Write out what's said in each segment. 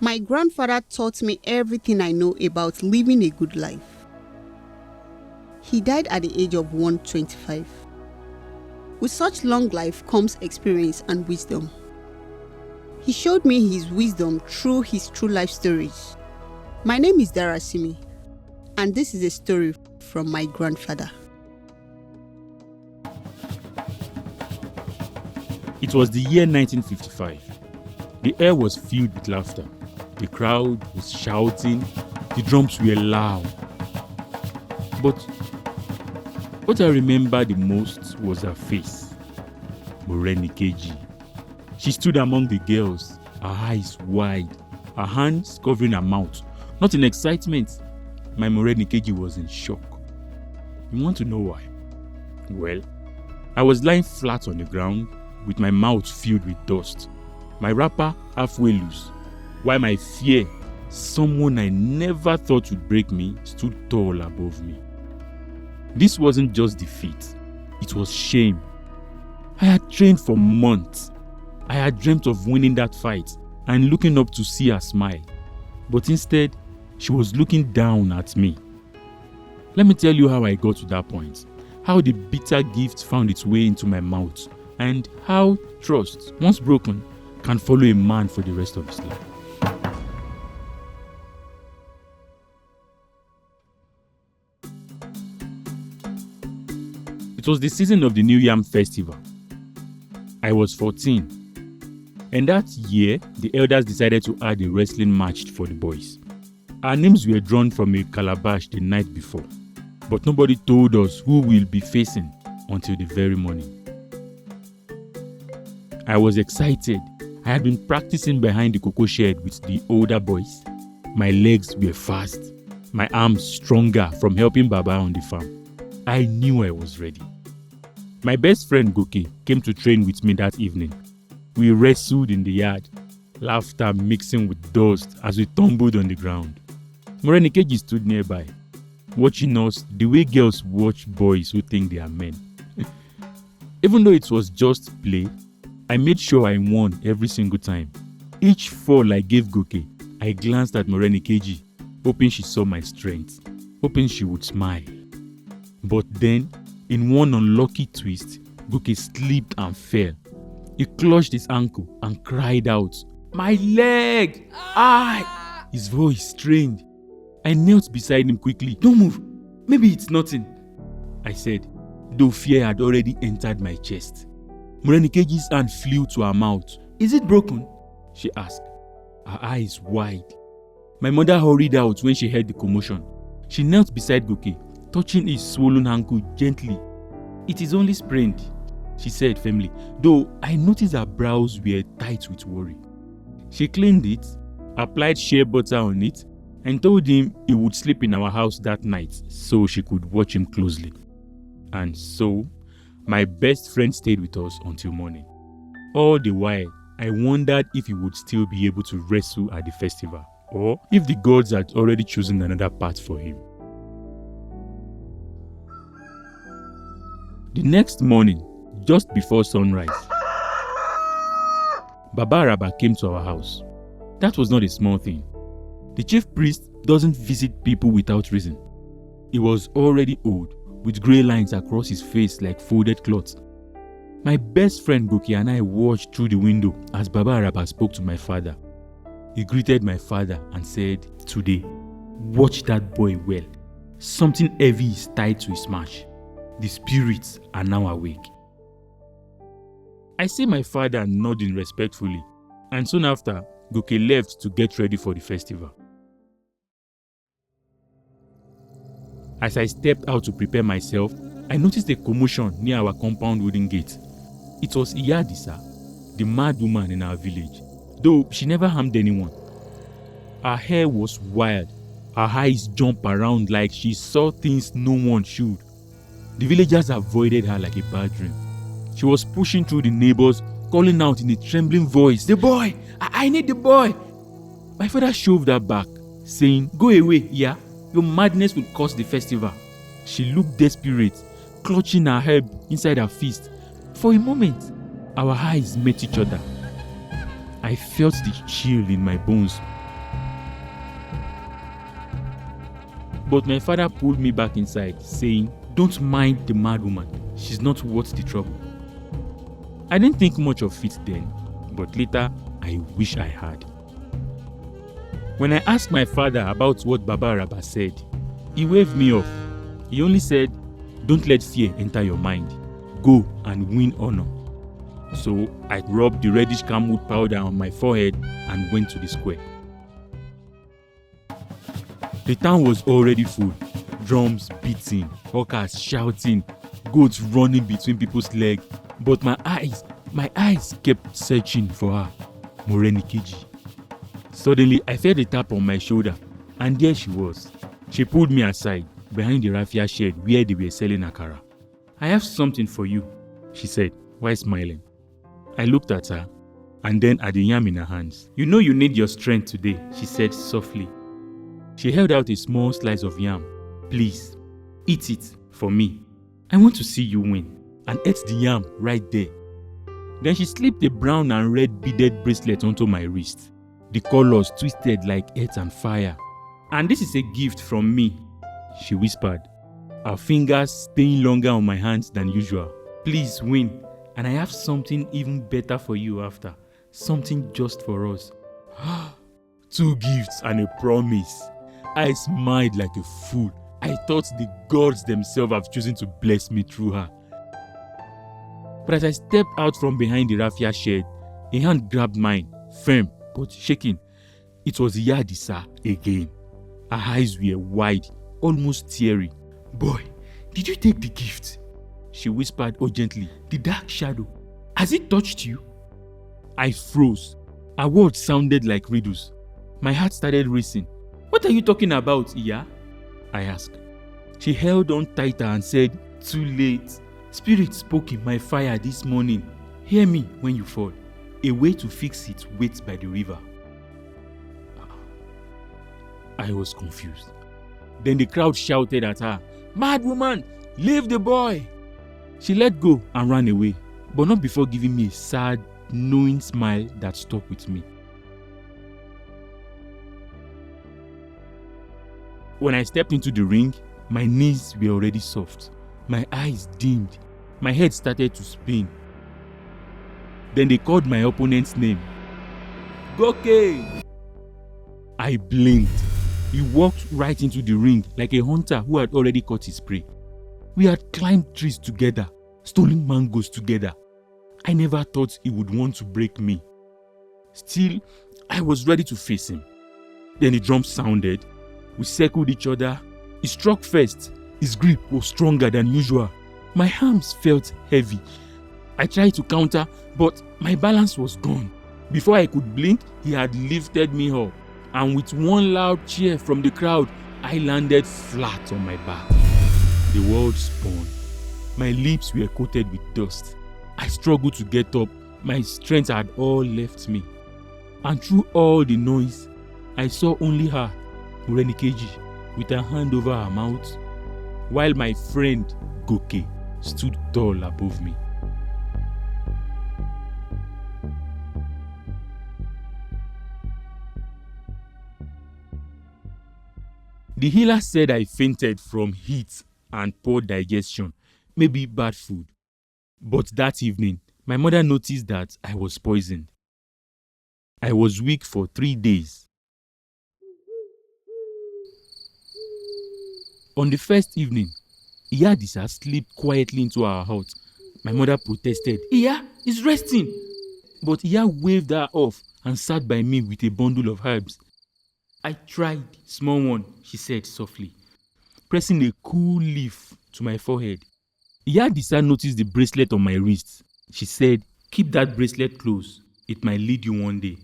My grandfather taught me everything I know about living a good life. He died at the age of 125. With such long life comes experience and wisdom. He showed me his wisdom through his true life stories. My name is Darasimi, and this is a story from my grandfather. It was the year 1955. The air was filled with laughter. The crowd was shouting. The drums were loud. But what I remember the most was her face, Morenikeji. She stood among the girls, her eyes wide, her hands covering her mouth. Not in excitement. My Morenikeji was in shock. You want to know why? Well, I was lying flat on the ground with my mouth filled with dust, my wrapper halfway loose, while my fear, someone I never thought would break me, stood tall above me. This wasn't just defeat, it was shame. I had trained for months. I had dreamt of winning that fight and looking up to see her smile. But instead, she was looking down at me. Let me tell you how I got to that point, how the bitter gift found its way into my mouth, and how trust, once broken, can follow a man for the rest of his life. It was the season of the New Yam Festival. I was 14. And that year, the elders decided to add a wrestling match for the boys. Our names were drawn from a calabash the night before, but nobody told us who we'll be facing until the very morning. I was excited. I had been practicing behind the cocoa shed with the older boys. My legs were fast, my arms stronger from helping Baba on the farm. I knew I was ready. My best friend Goke came to train with me that evening. We wrestled in the yard, laughter mixing with dust as we tumbled on the ground. Morenikeji stood nearby, watching us the way girls watch boys who think they are men. Even though it was just play, I made sure I won every single time. Each fall I gave Goke, I glanced at Morenikeji, hoping she saw my strength, hoping she would smile. But then, in one unlucky twist, Goke slipped and fell. He clutched his ankle and cried out, "My leg! Ah!" His voice strained. I knelt beside him quickly. "Don't move. Maybe it's nothing," I said, though fear had already entered my chest. Morenikeji's hand flew to her mouth. "Is it broken?" she asked, her eyes wide. My mother hurried out when she heard the commotion. She knelt beside Goke, touching his swollen ankle gently. "It is only sprained," she said firmly, though I noticed her brows were tight with worry. She cleaned it, applied shea butter on it, and told him he would sleep in our house that night so she could watch him closely. And so, my best friend stayed with us until morning. All the while, I wondered if he would still be able to wrestle at the festival, or if the gods had already chosen another path for him. The next morning, just before sunrise, Baba Araba came to our house. That was not a small thing. The chief priest doesn't visit people without reason. He was already old, with grey lines across his face like folded cloth. My best friend Goke and I watched through the window as Baba Araba spoke to my father. He greeted my father and said, "Today, watch that boy well. Something heavy is tied to his march. The spirits are now awake." I see my father nodding respectfully, and soon after, Goke left to get ready for the festival. As I stepped out to prepare myself, I noticed a commotion near our compound wooden gate. It was Iyadisa, the mad woman in our village, though she never harmed anyone. Her hair was wild, her eyes jumped around like she saw things no one should. The villagers avoided her like a bad dream. She was pushing through the neighbors, calling out in a trembling voice, "The boy! I need the boy!" My father shoved her back, saying, "Go away, yeah? Your madness will cause the festival." She looked desperate, clutching her herb inside her fist. For a moment, our eyes met each other. I felt the chill in my bones. But my father pulled me back inside, saying, "Don't mind the mad woman. She's not worth the trouble." I didn't think much of it then, but later I wish I had. When I asked my father about what Baba Araba said, he waved me off. He only said, "Don't let fear enter your mind. Go and win honor." So I rubbed the reddish camwood powder on my forehead and went to the square. The town was already full. Drums beating, hawkers shouting, goats running between people's legs. But my eyes kept searching for her, Morenikeji. Suddenly, I felt a tap on my shoulder, and there she was. She pulled me aside, behind the raffia shed where they were selling akara. "I have something for you," she said, while smiling. I looked at her, and then at the yam in her hands. "You know you need your strength today," she said softly. She held out a small slice of yam. "Please, eat it for me. I want to see you win," and ate the yam right there. Then she slipped a brown and red beaded bracelet onto my wrist. The colors twisted like earth and fire. "And this is a gift from me," she whispered, her fingers staying longer on my hands than usual. "Please win, and I have something even better for you after. Something just for us." 2 gifts and a promise. I smiled like a fool. I thought the gods themselves have chosen to bless me through her. But as I stepped out from behind the raffia shed, a hand grabbed mine, firm but shaking. It was Yadisa again. Her eyes were wide, almost teary. "Boy, did you take the gift?" she whispered urgently. "The dark shadow, has it touched you?" I froze. Her words sounded like riddles. My heart started racing. "What are you talking about, Iya?" I asked. She held on tighter and said, "Too late. Spirit spoke in my fire this morning. Hear me when you fall. A way to fix it waits by the river." I was confused. Then the crowd shouted at her, "Mad woman, leave the boy!" She let go and ran away, but not before giving me a sad, knowing smile that stuck with me. When I stepped into the ring, my knees were already soft. My eyes dimmed. My head started to spin. Then they called my opponent's name. "Goke!" I blinked. He walked right into the ring like a hunter who had already caught his prey. We had climbed trees together, stolen mangoes together. I never thought he would want to break me. Still, I was ready to face him. Then the drum sounded. We circled each other. He struck first. His grip was stronger than usual. My arms felt heavy. I tried to counter, but my balance was gone. Before I could blink, he had lifted me up. And with one loud cheer from the crowd, I landed flat on my back. The world spun. My lips were coated with dust. I struggled to get up. My strength had all left me. And through all the noise, I saw only her, Morenikeji, with her hand over her mouth, while my friend, Goke, stood tall above me. The healer said I fainted from heat and poor digestion, maybe bad food. But that evening, my mother noticed that I was poisoned. I was weak for 3 days. On the first evening, Iyadisa slipped quietly into our hut. My mother protested, "Iya is resting." But Iya waved her off and sat by me with a bundle of herbs. "I tried, small one," she said softly, pressing a cool leaf to my forehead. Iyadisa noticed the bracelet on my wrist. She said, "Keep that bracelet close. It might lead you one day.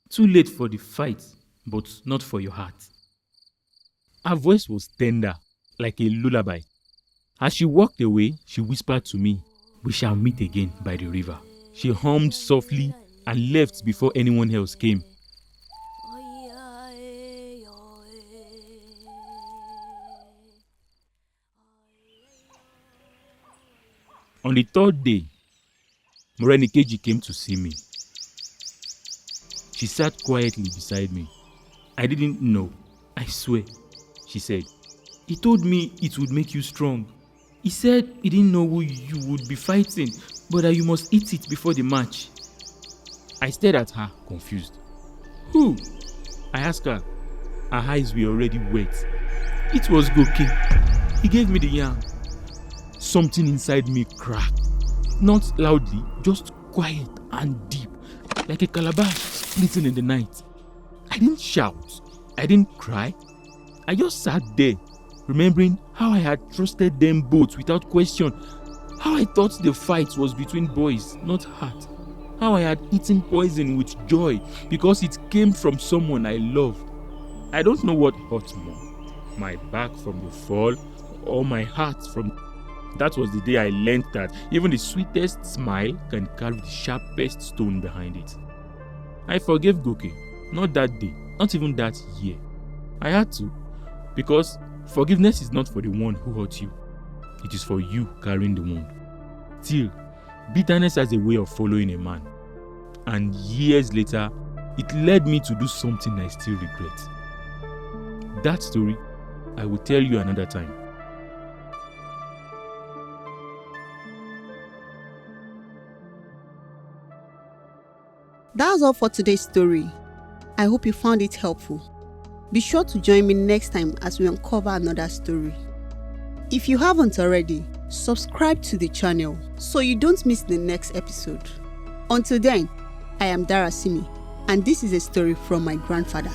Too late for the fight, but not for your heart." Her voice was tender, like a lullaby. As she walked away, she whispered to me, "We shall meet again by the river." She hummed softly and left before anyone else came. On the 3rd day, Morenikeji came to see me. She sat quietly beside me. "I didn't know, I swear," she said. He told me it would make you strong. He said he didn't know who you would be fighting, but that you must eat it before the match. I stared at her, confused. Who? I asked her. Her eyes were already wet. It was Goke. He gave me the yam. Something inside me cracked. Not loudly, just quiet and deep, like a calabash splitting in the night. I didn't shout. I didn't cry. I just sat there, remembering how I had trusted them both without question. How I thought the fight was between boys, not heart. How I had eaten poison with joy because it came from someone I loved. I don't know what hurt more, my back from the fall or my heart from... That was the day I learned that even the sweetest smile can carry the sharpest stone behind it. I forgave Goke, not that day, not even that year. I had to, because forgiveness is not for the one who hurt you. It is for you carrying the wound. Still, bitterness has a way of following a man. And years later, it led me to do something I still regret. That story, I will tell you another time. That's all for today's story. I hope you found it helpful. Be sure to join me next time as we uncover another story. If you haven't already, subscribe to the channel so you don't miss the next episode. Until then, I am Darasimi, and this is a story from my grandfather.